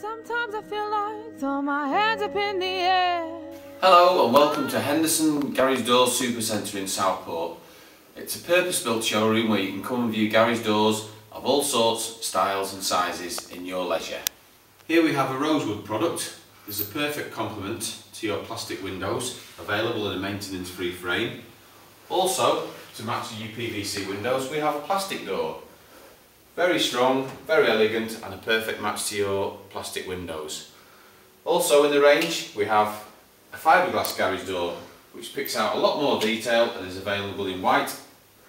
Sometimes I feel like throw my hands up in the air. Hello and welcome to Henderson Garage Doors Supercentre in Southport. It's a purpose-built showroom where you can come and view garage doors of all sorts, styles and sizes in your leisure. Here we have a rosewood product. There's a perfect complement to your plastic windows, available in a maintenance-free frame. Also, to match the UPVC windows, we have a plastic door. Very strong, very elegant and a perfect match to your plastic windows. Also in the range we have a fiberglass garage door which picks out a lot more detail and is available in white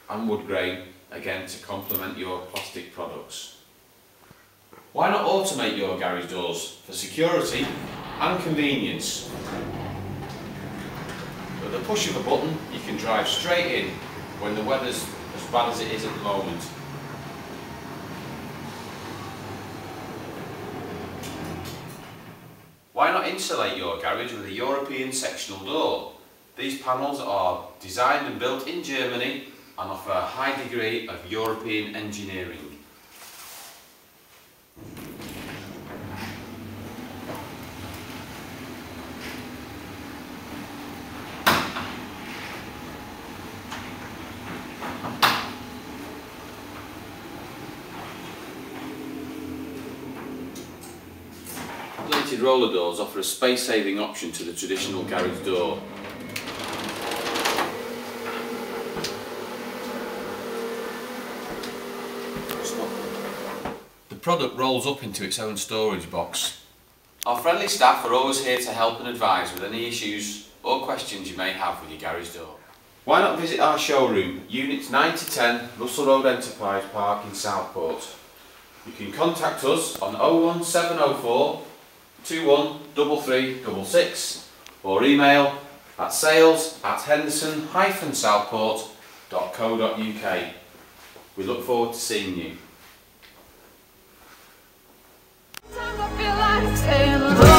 and wood grain, again to complement your plastic products. Why not automate your garage doors for security and convenience? With the push of a button you can drive straight in when the weather's as bad as it is at the moment. Why not insulate your garage with a European sectional door? These panels are designed and built in Germany and offer a high degree of European engineering. Plated roller doors offer a space-saving option to the traditional garage door. The product rolls up into its own storage box. Our friendly staff are always here to help and advise with any issues or questions you may have with your garage door. Why not visit our showroom, Units 9 to 10, Russell Road Enterprise Park in Southport. You can contact us on 01704 213366 or email at sales@henderson-southport.co.uk. We look forward to seeing you. Sometimes I feel like staying alone.